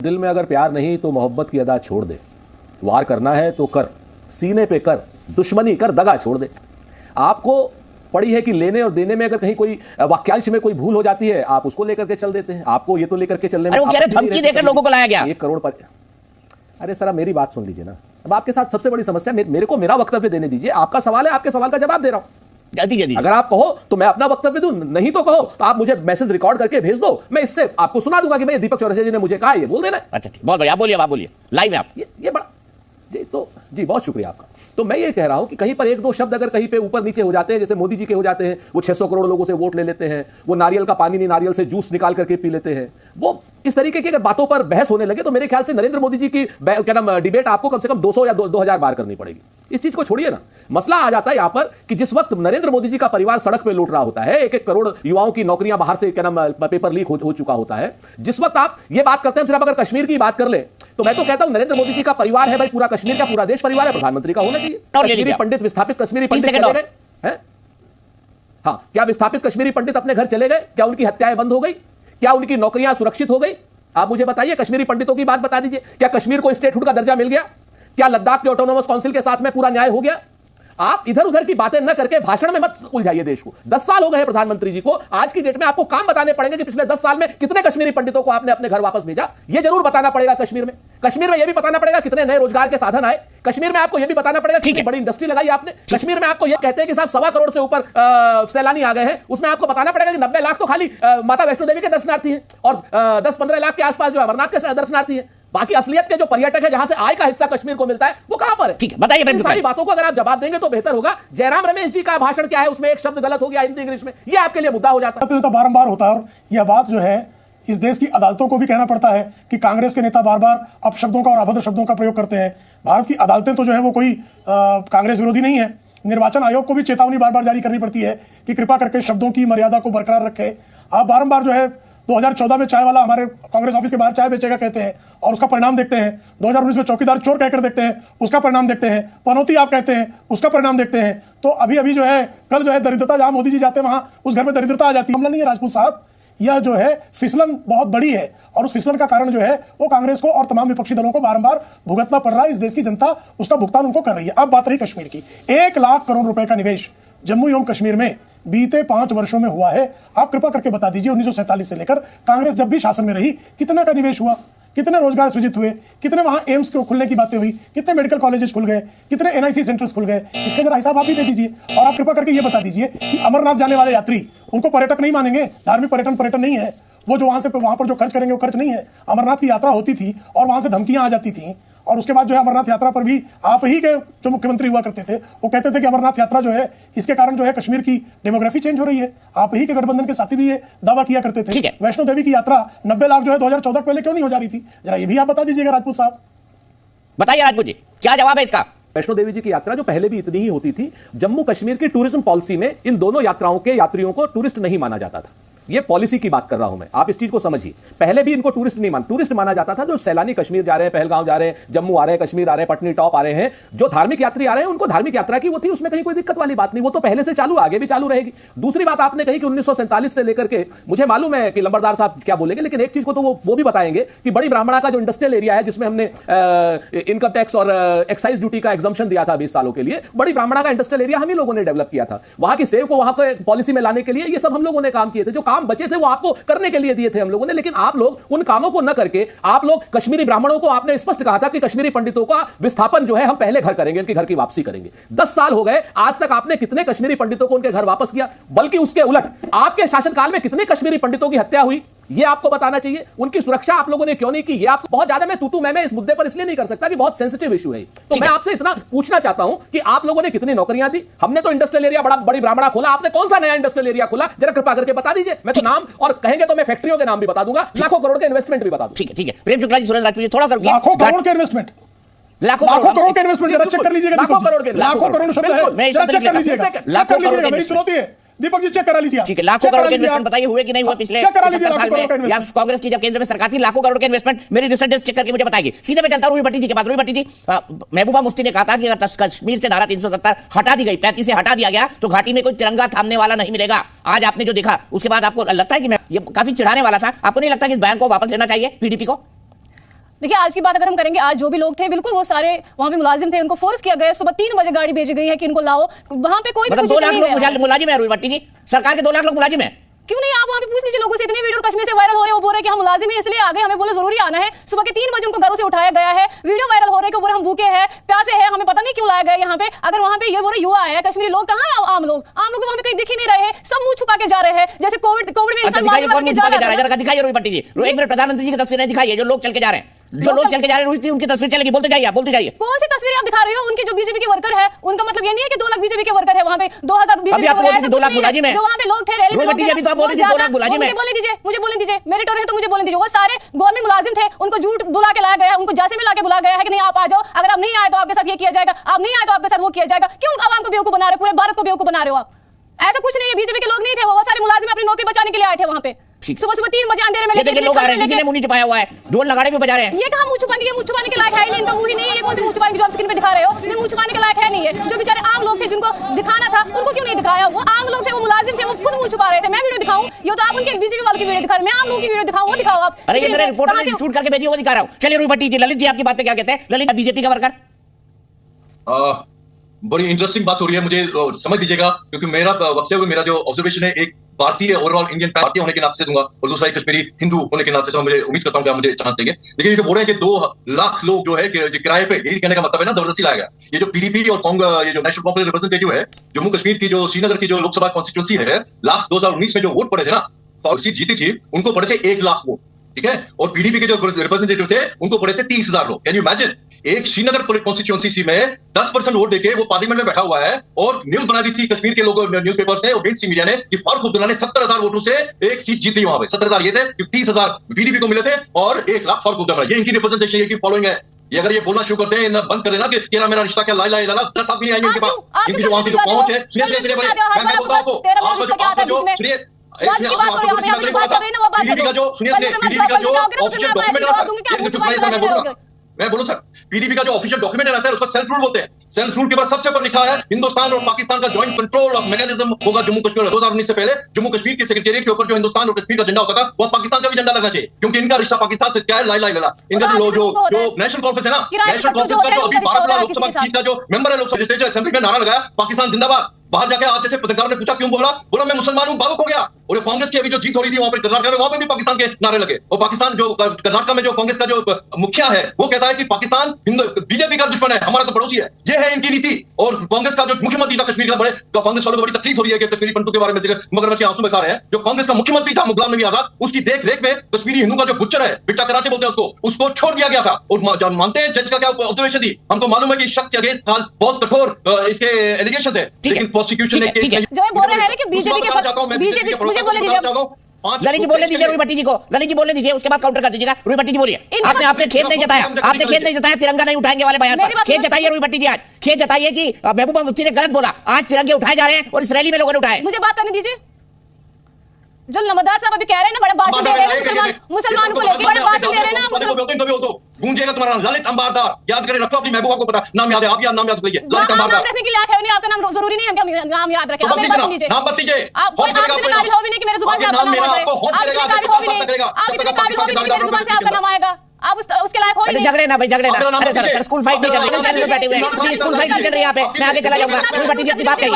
दिल में अगर प्यार नहीं तो मोहब्बत की अदा छोड़ दे। वार करना है तो कर, सीने पे कर, दुश्मनी कर, दगा छोड़ दे। आपको पड़ी है कि लेने और देने में अगर कहीं कोई वाक्यांश में कोई भूल हो जाती है, आप उसको लेकर के चल देते हैं। आपको ये तो लेकर के चलने में धमकी देकर लोगों को लाया गया 1 करोड़ पर। अरे सर, मेरी बात सुन लीजिए ना। अब आपके साथ सबसे बड़ी समस्या, मेरे को मेरा वक्तव्य देने दीजिए। आपका सवाल है, आपके सवाल का जवाब दे रहा हूं। अगर आप कहो तो मैं अपना वक्तव्य दूं, नहीं तो कहो तो आप मुझे मैसेज रिकॉर्ड करके भेज दो, मैं इससे आपको सुना दूंगा कि भाई दीपक चौरसिया जी ने मुझे कहा, ये बोल देना। अच्छा ठीक, बहुत बढ़िया, आप बोलिए, आप बोलिए, लाइव है आप। ये बड़ा जी, तो जी बहुत शुक्रिया आपका। तो मैं ये कह रहा हूं कि कहीं पर 1-2 शब्द अगर कहीं पे ऊपर नीचे हो जाते हैं, जैसे मोदी जी के हो जाते हैं, वो 600 करोड़ लोगों से वोट ले लेते हैं, वो नारियल का पानी नहीं नारियल से जूस निकाल करके पी लेते हैं, वो इस तरीके की अगर बातों पर बहस होने लगे तो मेरे ख्याल से नरेंद्र मोदी जी की क्या नाम डिबेट आपको कम से कम 200 या 2000 बार करनी पड़ेगी। इस चीज को छोड़िए ना। मसला आ जाता है यहां पर कि जिस वक्त नरेंद्र मोदी जी का परिवार सड़क पे लूट रहा होता है, 1-1 करोड़ युवाओं की नौकरियां बाहर से क्या नाम पेपर लीक हो चुका होता है, जिस वक्त आप ये बात करते हैं, सिर्फ अगर कश्मीर की बात कर ले तो मैं तो कहता हूं नरेंद्र मोदी जी का परिवार है भाई, पूरा कश्मीर का पूरा देश परिवार है, प्रधानमंत्री का होना चाहिए। कश्मीरी पंडित, विस्थापित कश्मीरी पंडित चले गए हैं? हाँ, क्या विस्थापित कश्मीरी पंडित अपने घर चले गए? क्या उनकी हत्याएं बंद हो गई? क्या उनकी नौकरियां सुरक्षित हो गई? आप मुझे बताइए, कश्मीरी पंडितों की बात बता दीजिए। क्या कश्मीर को स्टेटहुड का दर्जा मिल गया? क्या लद्दाख के ऑटोनोमस काउंसिल के साथ में पूरा न्याय हो गया? आप इधर उधर की बातें न करके भाषण में मत उलझाइए देश को। 10 साल हो गए प्रधानमंत्री जी को। आज की डेट में आपको काम बताने पड़ेंगे कि पिछले 10 साल में कितने कश्मीरी पंडितों को आपने अपने घर वापस भेजा। यह जरूर बताना पड़ेगा। कश्मीर में यह भी बताना पड़ेगा कितने नए रोजगार के साधन आए। कश्मीर में आपको यह भी बताना पड़ेगा कितनी बड़ी इंडस्ट्री लगाई आपने। कश्मीर में आपको यह कहते हैं कि साहब 1.25 करोड़ से ऊपर सैलानी आ गए हैं, उसमें आपको बताना पड़ेगा कि 90 लाख तो खाली माता वैष्णो देवी के दर्शनार्थी हैं और 10-15 लाख के आसपास जो अमरनाथ के दर्शनार्थी हैं। बाकी असलियत के जो पर्यटक है, जहां से आय का हिस्सा कश्मीर को मिलता है, वो कहां पर है? ठीक है, बताइए। इन सारी बातों को अगर आप जवाब देंगे तो बेहतर होगा। जयराम रमेश जी का भाषण क्या है, उसमें एक शब्द गलत हो गया हिंदी इंग्लिश में, ये आपके लिए मुद्दा हो जाता है। तो बारंबार होता है और यह बात जो है इस देश की अदालतों को भी कहना पड़ता है कि कांग्रेस के नेता बार बार अपशब्दों का और अभद्र शब्दों का प्रयोग करते हैं। भारत की अदालतें तो जो है वो कोई कांग्रेस विरोधी नहीं है। निर्वाचन आयोग को भी चेतावनी बार बार जारी करनी पड़ती है कि कृपा करके शब्दों की मर्यादा को बरकरार रखें। आप बारंबार जो है 2014 में चाय वाला हमारे कांग्रेस ऑफिस के बाहर चाय बेचेगा कहते हैं और उसका परिणाम देखते हैं। 2019 में चौकीदार चोर कहकर देखते हैं, उसका परिणाम देखते हैं। पनौती आप कहते हैं, उसका परिणाम देखते हैं। तो अभी जो है कल जो है दरिद्रता, जहां मोदी जी जाते हैं वहां उस घर में दरिद्रता आ जाती है। मामला नहीं है राजपूत साहब, यह जो है फिसलन बहुत बड़ी है और उस फिसलन का कारण जो है वो कांग्रेस को और तमाम विपक्षी दलों को बारंबार भुगतना पड़ रहा है। इस देश की जनता उसका भुगतान उनको कर रही है। अब बात रही कश्मीर की, 1 लाख करोड़ रुपए का निवेश जम्मू एवं कश्मीर में बीते 5 वर्षों में हुआ है। आप कृपा करके बता दीजिए 1947 से लेकर कांग्रेस जब भी शासन में रही कितना का निवेश हुआ, कितने रोजगार सृजित हुए, कितने वहां एम्स को खुलने की बातें हुई, कितने मेडिकल कॉलेजेस खुल गए, कितने एनआईसी सेंटर्स खुल गए, इसका जरा हिसाब आप ही दे दीजिए। और आप कृपा करके ये बता दीजिए कि अमरनाथ जाने वाले यात्री, उनको पर्यटक नहीं मानेंगे। धार्मिक पर्यटन नहीं है वो, जो वहां पर जो खर्च करेंगे वो खर्च नहीं है। अमरनाथ की यात्रा होती थी और वहां से धमकियां आ जाती थी और उसके बाद जो है अमरनाथ यात्रा पर भी आप ही के जो मुख्यमंत्री हुआ करते थे वो कहते थे कि अमरनाथ यात्रा जो है इसके कारण जो है कश्मीर की डेमोग्राफी चेंज हो रही है। आप ही के गठबंधन के साथी भी ये दावा किया करते थे। वैष्णो देवी की यात्रा 90 लाख जो है 2014 पहले क्यों नहीं हो जा रही थी? जरा ये भी आप बता दीजिएगा राजपूत साहब। बताइए राजपूत जी, क्या जवाब है इसका? वैष्णो देवी जी की यात्रा जो पहले भी इतनी ही होती थी, जम्मू कश्मीर की टूरिज्म पॉलिसी में इन दोनों यात्राओं के यात्रियों को टूरिस्ट नहीं माना जाता था। ये पॉलिसी की बात कर रहा हूं मैं, आप इस चीज को समझिए। पहले भी इनको टूरिस्ट माना जाता था। जो सैलानी कश्मीर जा रहे हैं, पहलगांव जा रहे हैं, जम्मू आ रहे हैं, कश्मीर आ रहे हैं, पटनी टॉप आ रहे हैं, जो धार्मिक यात्री आ रहे हैं उनको धार्मिक यात्रा की वो थी, उसमें कहीं कोई दिक्कत वाली बात नहीं। वो तो पहले से चालू, आगे भी चालू रहेगी। दूसरी बात आपने कही कि 1947 से लेकर के, मुझे मालूम है कि लंबरदार साहब क्या बोलेंगे, लेकिन एक चीज को तो वो भी बताएंगे कि बड़ी ब्राह्मणा का जो इंडस्ट्रियल एरिया है, जिसमें हमने इनकम टैक्स और एक्साइज ड्यूटी का एग्जम्पशन दिया था 20 सालों के लिए, बड़ी ब्राह्मणा का इंडस्ट्रियल एरिया हम ही लोगों ने डेवलप किया था। वहां की सेव को वहां के पॉलिसी में लाने के लिए ये सब हम लोगों ने काम किए थे। जो काम बचे थे वो आपको करने के लिए दिए थे हम लोगों ने, लेकिन आप लोग उन कामों को न करके आप लोग कश्मीरी ब्राह्मणों को, आपने स्पष्ट कहा था कि कश्मीरी पंडितों का विस्थापन जो है हम पहले घर करेंगे, उनके घर की वापसी करेंगे। 10 साल हो गए, आज तक आपने कितने कश्मीरी पंडितों को उनके घर वापस किया? बल्कि उसके उलट आपके शासनकाल में कितने कश्मीरी पंडितों की हत्या हुई, ये आपको बताना चाहिए। उनकी सुरक्षा आप लोगों ने क्यों नहीं की? ये आपको बहुत ज्यादा मैं तू मैं इस मुद्दे पर इसलिए नहीं कर सकता कि बहुत सेंसिटिव इशू है। तो मैं आपसे इतना पूछना चाहता हूं कि आप लोगों ने कितनी नौकरियां दी? हमने तो इंडस्ट्रियल एरिया बड़ी ब्राह्मणा खोला, आपने कौन सा नया इंडस्ट्रियल एरिया खोला? जरा कृपा करके बता दीजिए। मैं तो नाम और कहेंगे तो मैं फैक्ट्रियों के नाम भी बता दूंगा, लाखों करोड़ के इन्वेस्टमेंट भी बता दूं। ठीक है प्रेम शुक्ला जी, सुरेंद्र राजपूत जी, थोड़ा लाखों करोड़ के इन्वेस्टमेंट, लाखों करोड़ के इन्वेस्टमेंट जरा चेक कर लीजिएगा। लाखों करोड़ शब्द है, चेक कर लीजिएगा। लाखों करोड़, मेरी चुनौती है दीपक जी, चेक करा लीजिए। ठीक है, लाखों करोड़ के इन्वेस्टमेंट बताइए हुए कि नहीं हुए पिछले 75 साल में, या कांग्रेस की जब केंद्र में सरकार थी, लाखों करोड़ के इन्वेस्टमेंट मेरी रिसर्च डेस्क चेक करके मुझे बताएगी। सीधे मैं चलता हूं रूही भट्टी जी के पास। रूही भट्टी जी, महबूबा मुफ्ती ने कहा था कि अगर कश्मीर से धारा 370 हटा दी गई, 35 से हटा दिया गया तो घाटी में कोई तिरंगा थामने वाला नहीं मिलेगा। आज आपने जो देखा उसके बाद आपको लगता है कि ये काफी चिढ़ाने वाला था? आपको नहीं लगता कि इस बयान को वापस लेना चाहिए पीडीपी को? देखिए आज की बात अगर हम करेंगे, आज जो भी लोग थे बिल्कुल वो सारे वहाँ पे मुलाजिम थे, उनको फोर्स किया गया, सुबह 3 बजे गाड़ी भेजी गई है कि इनको लाओ, वहाँ पे कोई मतलब 2 लाख लोग मुलाजिम है रुई भट्टी जी, सरकार के 2 लाख लोग मुलाजिम है। क्यों नहीं, आप वहाँ पे पूछ लीजिए लोगों से, इतने वीडियो कश्मीर से वायरल हो रहे हैं, वो बोल रहे हैं कि हम मुलाजिम हैं इसलिए आ गए, हमें बोले जरूरी आना है। सुबह के 3 बजे उनको घरों से उठाया गया है, वीडियो वायरल हो रहे हैं कि बोले हम भूखे हैं, प्यासे हैं, हमें पता नहीं क्यों लाया गया यहाँ पे। अगर वहाँ पे ये बोले युवा है, कश्मीरी लोग कहाँ है, आम लोग वहाँ पे कहीं दिख ही नहीं रहे, सब मुंह छुपा के जा रहे हैं, जैसे कोविड में दिखाइए रुई भट्टी जी, एक मिनट प्रधानमंत्री जी की तस्वीरें दिखाइए, जो लोग चल के जा रहे हैं, जो लोग चल के जा रहे हैं, उनकी तस्वीर चलेगी, बोलते जाइए, बोलते जाइए। कौन सी तस्वीरें आप दिखा रहे हो? उनके जो बीजेपी के वर्कर है, उनका मतलब ये नहीं है कि 2 लाख बीजेपी के वर्कर है वहाँ पे, 2000 बीजेपी के वर्कर है, 2 लाख मुलाजिम है, जो वहाँ पे लोग थे रैली में, अभी तो आप बोल रही थी 2 लाख मुलाजिम है। मुझे बोलने दीजिए, मेरे टोर है तो मुझे बोलने दीजिए। वो सारे गवर्नमेंट मुलाजिम थे, उनको झूठ बुला के लाया गया है, उनको जांच में ला के बुलाया गया है कि नहीं आप आ जाओ, अगर आप नहीं आए तो आपके साथ ये किया जाएगा, आप नहीं आए तो आपके साथ वो किया जाएगा। क्यों आवाम को बेवकूफ बना रहे, पूरे भारत को बेवकूफ बना रहे हो आप? ऐसा कुछ नहीं है, बीजेपी के लोग नहीं थे, वो सारे मुलाजिम अपनी नौकरी बचाने के लिए आए थे वहाँ पे। सुबह 3 बजे अंधेरे में लेके लोग आ रहे हैं, किसी ने मुंह नहीं छुपाया हुआ है, ढोल नगाड़े भी बजा रहे हैं। ये कहाँ मुंह छुपाने के लायक है ही नहीं, इनका मुंह ही नहीं है, ये कौन सी मुंह छुपाने की जो आप स्क्रीन पे दिखा रहे हो, ये मुंह छुपाने के लायक है नहीं है। जो बेचारे आम लोग थे जिनको दिखाना था, उनको क्यों नहीं दिखाया? वो आम लोग थे, वो मुलाजिम थे, वो खुद मुंह छुपा रहे थे। मैं वीडियो दिखाऊं, ये तो आप उनके बीजेपी वालों की वीडियो दिखा रहे हैं, मैं आम लोगों की वीडियो दिखाऊं, वो दिखाओ आप। अरे ये मेरे रिपोर्टर ने शूट करके भेजी, वो दिखा रहा हूं। चलिए रुई भट्टी जी, ललित जी आपकी बात पे क्या कहते हैं? ललित बीजेपी का वर्कर, बड़ी इंटरेस्टिंग बात हो रही है, मुझे समझ लीजिएगा, क्योंकि मेरा वक्तव्य, मेरा जो ऑब्जर्वेशन है, एक भारतीय ओवरऑल इंडियन भारतीय होने के नाते से दूंगा, और दूसरा एक कश्मीरी हिंदू होने के नाते से मुझे उम्मीद करता हूं कि आप मुझे चांस देंगे। देखिए ये जो बोल रहे हैं कि 2 लाख लोग जो है किराए पे, यही कहने का मतलब है ना, जबरदस्ती लाया गया। ये जो पीडीपी और कांग्रेस, ये जो नेशनल कॉन्फ्रेंस रिप्रेजेंटेटिव है, जम्मू कश्मीर की जो श्रीनगर की जो लोकसभा कॉन्स्टिट्यूंसी है, लास्ट 2019 में जो वोट पड़े थे ना, सीट जीती थी, उनको पड़े थे 1 लाख वोट, ठीक है, और पीडीपी के जो रिप्रेजेंटेटिव थे उनको पड़े थे 30,000 लोग। Can you imagine? एक श्रीनगर कॉन्स्टिट्यूएंसी में 10% वोट देके वो पार्लियामेंट में बैठा हुआ है, और न्यूज बना दी थी कश्मीर के लोगों, न्यूज़पेपर्स ने और मेन स्ट्रीम मीडिया ने, कि फारूक अब्दुल्ला ने 70,000 वोटों से एक सीट जीती वहां पे। 70,000 ये थे, 30,000 पीडीपी को मिले थे, और 1 लाख फारूक अब्दुल्ला। ये इनकी रिप्रेजेंटेशन, ये की फॉलोइंग है। ये अगर ये बोलना शुरू करते हैं, बंद कर देना कि तेरा मेरा रिश्ता क्या, ला 10 आदमी आएंगे इनके पास, इनकी जो वहां की जो पहुंच है। सुनिए मैं बोलता हूं आपको जो सुनिए, पीडीपी का जो ऑफिशियल डॉक्यूमेंट है सर, मैं बोलूं सर, पीडीपी का जो ऑफिशियल डॉक्यूमेंट है ना सर, उसका सेल्फ रूल बोलते हैं। सेल्फ रूल के बाद सबसे ऊपर लिखा है, हिंदुस्तान और पाकिस्तान का जॉइंट कंट्रोल ऑफ मैकेनिज्म होगा जम्मू कश्मीर। 2019 से पहले जम्मू कश्मीर के सेक्रेटेरिएट के ऊपर जो हिंदुस्तान और कश्मीर का झंडा होता था, वो पाकिस्तान का भी झंडा लगना चाहिए, क्योंकि इनका रिश्ता पाकिस्तान से क्या है, लाई ला। इनका जो नेशनल कॉन्फ्रेंस है ना, नेशनल कॉन्फ्रेंस का जो अभी 12 लोकसभा सीट का जो मेंबर है लोकसभा लेजिस्लेटिव असेंबली में, नारा लगाया पाकिस्तान जिंदाबाद। बाहर जाके आप जैसे पत्रकारों ने पूछा क्यों बोला मैं मुसलमान हूं, बावक हो गया। और कांग्रेस की अभी जो जीत हो रही थी वहां पर कर्नाटक में, वहां पे भी पाकिस्तान के नारे लगे। और पाकिस्तान जो कर्नाटक में जो कांग्रेस का जो मुखिया है, वो कहता है कि पाकिस्तान बीजेपी का दुश्मन है, हमारा तो पड़ोसी है। ये है इनकी नीति। और कांग्रेस का जो मुख्यमंत्री था कश्मीर का, बड़े कांग्रेस वालों को बड़ी तकलीफ हो रही है कि कश्मीरी पंडितों के बारे में मगरमच्छ के आंसू बरसा रहे हैं। जो कांग्रेस का मुख्यमंत्री था गुलाम नबी आजाद, उसकी देख रेख में कश्मीरी हिंदू का जो बुच्चर है, बिट्टा कराटे बोलते हैं उसको छोड़ दिया गया था। और मानते हैं जज का क्या ऑब्जर्वेशन थी, हमको मालूम है कि शख्स के अगेंस्ट बहुत कठोर इसके एलिगेशन थे, लेकिन प्रोसिक्यूशन ने जो बोल रहे हैं कि बीजेपी मुझे बोलने दीजिए, ललित जी बोलने दीजिए रुई भट्टी जी को, ललित जी बोलने दीजिए, उसके बाद काउंटर कर दीजिएगा। रुई भट्टी जी बोलिए, आपने खेत नहीं जताया, तिरंगा नहीं उठाएंगे वाले बयान पर खेत जताइए। रुई भट्टी जी आज खेत जताइए कि महबूबा मुफ्ती ने गलत बोला, आज तिरंगे उठाए जा रहे हैं और इस रैली में लोगों ने उठाए। मुझे बात करने दीजिए। जो नमदार साहब अभी कह रहे हैं ना, बड़े भाषण दे रहे हैं मुसलमान को लेकर, बड़े भाषण दे रहे हैं ना, गूंजेगा तुम्हारा ललित अंबारदार, याद करें, रखो अपनी महबूबा को पता, नाम याद है, आप नाम याद रखिए, ललित अंबारदार। रखने की लायक है नहीं, आपका नाम जरूरी नहीं है कि नाम याद रखें। नाम मत लीजिए, आप काबिल हो भी नहीं कि मेरे जुबान से आपका नाम आ जाए, आप इतने काबिल हो भी नहीं कि मेरे जुबान से आपका नाम आएगा, आप उसके लायक हो ही नहीं। झगड़े ना भाई, झगड़े ना। अरे सर स्कूल फाइट नहीं चल रही, बैठे हुए हैं, स्कूल फाइट नहीं चल रही यहाँ पे। मैं आगे चला जाऊंगा। रुई भट्टी जी अपनी बात कहिए,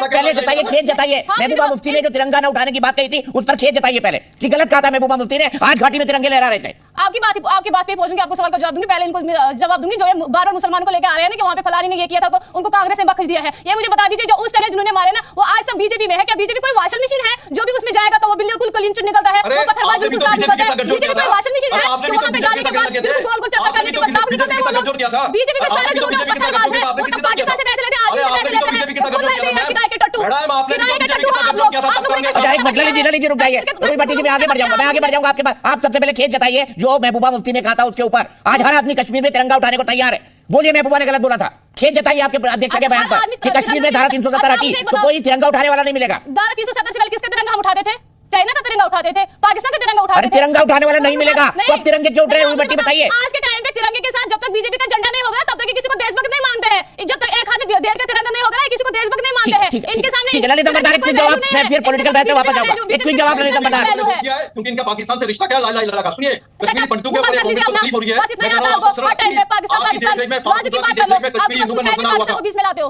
पहले जताइए, खेत जताइए। महबूबा मुफ्ती ने जो तिरंगा न उठाने की बात कही थी, उस पर खेत जताइए पहले कि गलत कहा था महबूबा मुफ्ती ने, आज घाटी में तिरंगे लहरा रहे थे। आपकी बात पे पहुंचूंगी, आपको सवाल का जवाब दूंगी, पहले इनको जवाब दूंगी। जो ये बार-बार मुसलमान को लेकर आ रहे हैं ना कि वहां पे फलानी ने ये किया था, तो उनको कांग्रेस ने बख्श दिया है। ये मुझे बता दीजिए, जो उस तरह जिन्होंने मारे ना, वो आज सब बीजेपी में है क्या? बीजेपी कोई वॉशिंग मशीन है जो भी उसमें जाएगा तो वो बिल्कुल क्लीन चिट निकलता है, वो पत्थरबाज बिल्कुल साफ निकलता है। बीजेपी कोई वॉशिंग मशीन है जो वहां पे डालने के बाद बिल्कुल गोल गोल चक्कर करने के बाद साफ निकलता है। वो लोग बीजेपी के सारे जो पत्थरबाज है, वो तो पाकिस्तान से पैसे लेते हैं, आज पैसे लेते हैं, किराए के टट्टू, किराए के टट्टू आप लोग। अच्छा एक मिनट, ललित जी रुक जाइए। रुई भट्टी जी मैं आगे बढ़ जाऊंगा आपके पास। आप सबसे पहले खेत जताइए जो महबूबा मुफ्ती ने कहा था उसके ऊपर। आज हर आदमी कश्मीर में तिरंगा उठाने को तैयार है। बोलिए महबूबा ने गलत बोला था, खेत जताइए आपके अध्यक्ष के बयान पर कि कश्मीर में धारा 370 हटी तो कोई तिरंगा उठाने वाला नहीं मिलेगा। धारा 370 से पहले किसका तिरंगा हम उठाते थे? चाइना का तिरंगा उठाते थे, पाकिस्तान का तिरंगा उठाते थे। अरे तिरंगा उठाने वाला नहीं मिलेगा तो अब तिरंगे क्यों उठ रहे हैं? रुई भट्टी बताइए। आज के टाइम पे तिरंगे के साथ जब तक बीजेपी का झंडा नहीं होगा तब तक किसी को देशभक्त नहीं मानते हैं। जब तक एक हाथ में देश का तिरंगा नहीं होगा किसी को देशभक्त नहीं मानते हैं इनके सामने। ठीक है ललित अंबरदार, एक क्विक जवाब, मैं फिर पॉलिटिकल बहस में वापस जाऊंगा। एक क्विक जवाब ललित अंबरदार। क्योंकि इनका पाकिस्तान से रिश्ता क्या लाई लगा। सुनिए, कश्मीरी पंडितों के ऊपर तकलीफ हो रही है।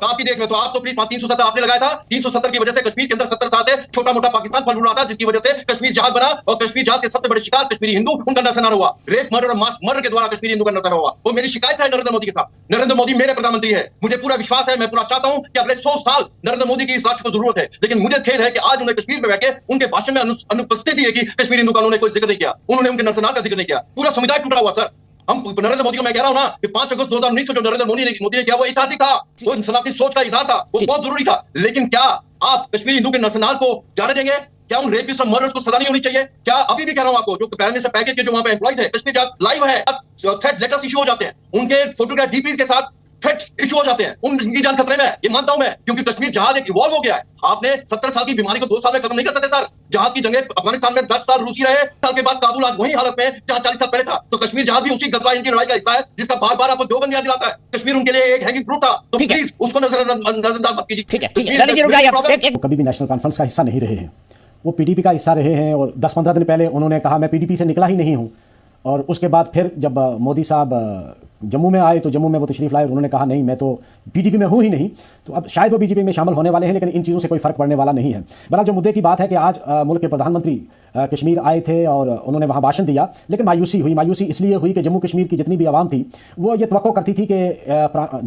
आपकी देख में तो आप तो प्लीज 370 आपने लगाया था। 370 की वजह से कश्मीर के अंदर 70 साल से छोटा मोटा पाकिस्तान फल रहा था, जिसकी वजह से कश्मीर जहाज बना और कश्मीर जहाज के सबसे बड़े शिकार कश्मीरी हिंदू, उनका नरसंहार हुआ। रेप, मर्डर और मास मर्डर के द्वारा कश्मीरी हिंदू का नरसंहार हुआ। वो मेरी शिकायत है नरेंद्र मोदी के साथ। नरेंद्र मोदी मेरे प्रधानमंत्री है, मुझे पूरा विश्वास है, मैं पूरा चाहता हूं कि अगले 100 साल नरेंद्र मोदी की इस राष्ट्र को जरूरत है। लेकिन मुझे खेद है कि आज उन्हें कश्मीर में बैठे उनके भाषण में अनुपस्थिति है कि कश्मीरी हिंदू का उन्होंने कोई जिक्र नहीं किया, उन्होंने उनके नरसंहार का जिक्र नहीं किया। पूरा समुदाय टूटा हुआ सर। हम नरेंद्र मोदी को मैं कह रहा हूं ना कि 5 अगस्त 2019 को जो नरेंद्र मोदी ने किया वो ऐतिहासिक था, वो इंसानी सोच का इजहार था, वो बहुत जरूरी था। लेकिन क्या आप कश्मीरी हिंदू के नरसंहार को जाने देंगे? क्या उन रेपिस्ट और मर्डर्स को सजा नहीं होनी चाहिए? क्या अभी भी कह रहा हूं आपको, जो प्राइम मिनिस्टर पैकेज के जो वहां पे एम्प्लॉइज है कश्मीर लाइव है, थ्रेट लेटर्स इशू हो जाते हैं, उनके फोटोग्राफ डीपीज के साथ थ्रेट इशू हो जाते हैं, उनकी जान खतरे में है, ये मानता हूं मैं, क्योंकि कश्मीर जहाज एक इवॉल्व हो गया है। आपने 70 साल की बीमारी को 2 साल में खत्म नहीं कर सकते सर। जहाज की जंगे अफगानिस्तान में 10 साल रुचि रहे, साल के बाद काबुल आज वही हालत में जहां 40 साल पहले था। तो कश्मीर जहाज भी उसी गजवा इनकी लड़ाई का हिस्सा है, जिसका बार बार आपको 2 बंदियां दिलाता है। कश्मीर उनके लिए एक हैंगिंग फ्रूट था, तो प्लीज उसको नजरअंदाज मत कीजिए। ठीक है, कभी भी नेशनल कॉन्फ्रेंस का हिस्सा नहीं रहे हैं, वो पीडीपी का हिस्सा रहे हैं। और 10-15 दिन पहले उन्होंने कहा मैं पीडीपी से निकला ही नहीं हूं। और उसके बाद फिर जब मोदी साहब जम्मू में आए तो जम्मू में वो तशरीफ लाए, उन्होंने कहा नहीं मैं तो पीडीपी में हूं ही नहीं। तो अब शायद वो बीजेपी में शामिल होने वाले हैं, लेकिन इन चीज़ों से कोई फर्क पड़ने वाला नहीं है। बहरहाल जो मुद्दे की बात है कि आज मुल्क के प्रधानमंत्री कश्मीर आए थे और उन्होंने वहाँ भाषण दिया, लेकिन मायूसी इसलिए हुई कि जम्मू कश्मीर की जितनी भी आवाम थी वो ये तवक्को करती थी कि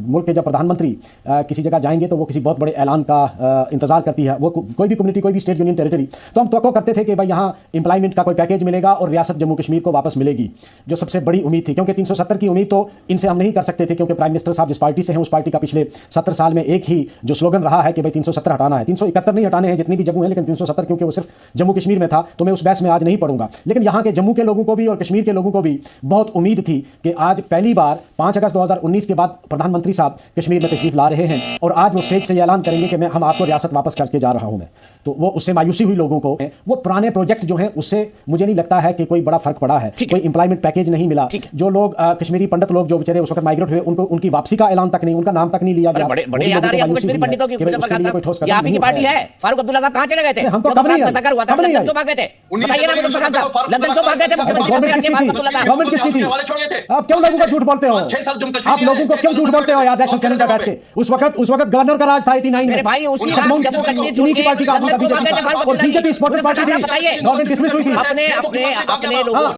मुल्क के जब प्रधानमंत्री किसी जगह जाएंगे तो वो किसी बहुत बड़े ऐलान का इंतजार करती है, वो कोई भी कम्युनिटी, कोई भी स्टेट, यूनियन टेरिटरी। तो हम तवक्को करते थे कि भाई यहाँ एम्प्लॉयमेंट का कोई पैकेज मिलेगा और रियासत जम्मू कश्मीर को वापस मिलेगी, जो सबसे बड़ी उम्मीद थी। क्योंकि 370 की उम्मीद तो इनसे हम नहीं कर सकते थे, क्योंकि प्राइम मिनिस्टर साहब जिस पार्टी से हैं उस पार्टी का पिछले 70 साल में एक ही जो स्लोगन रहा है कि भाई 370 हटाना है। 371 नहीं हटाने हैं जितनी भी जम्मू है, लेकिन 370 क्योंकि वो सिर्फ जम्मू कश्मीर में था, तो मैं उस बहस में आज नहीं पढ़ूंगा। लेकिन यहाँ के जम्मू के लोगों को भी और कश्मीर के लोगों को भी बहुत उम्मीद थी कि आज पहली बार 5 अगस्त 2019 के बाद प्रधानमंत्री साहब कश्मीर में तशरीफ ला रहे हैं और आज वो स्टेज से ये ऐलान करेंगे कि हम आपको रियासत वापस करके जा रहा हूं मैं। तो वो उससे मायूसी हुई लोगों को। वो पुराने प्रोजेक्ट जो हैं उससे मुझे नहीं लगता है कि कोई बड़ा फर्क पड़ा है। कोई एम्प्लॉयमेंट पैकेज नहीं मिला। जो लोग कश्मीरी पंडित लोग जो बेचारे उस वक्त माइग्रेट हुए, उनको उनकी वापसी का ऐलान तक नहीं, उनका नाम तक नहीं लिया गया। बड़े याद आ रही है आपको कश्मीरी पंडितों की, आप ही की पार्टी है। फारूक अब्दुल्ला साहब कहां चले गए थे? हमको खबर नहीं मसकर हुआ था, लंदन क्यों भाग गए थे? बताइए ना मुझे साहब, लंदन क्यों भाग गए थे? गवर्नमेंट किसकी थी? आप क्यों लोगों को झूठ बोलते हो? आप लोगों को क्यों झूठ बोलते हो यार नेशनल चैनल पे बैठ के? उस वक्त गवर्नर का राज था 89 में। मेरे भाई उसी जम्मू कश्मीर की पार्टी का और बीजेपी सपोर्टेड पार्टी थी। गवर्नमेंट डिसमिस हुई थी। अपने लोगों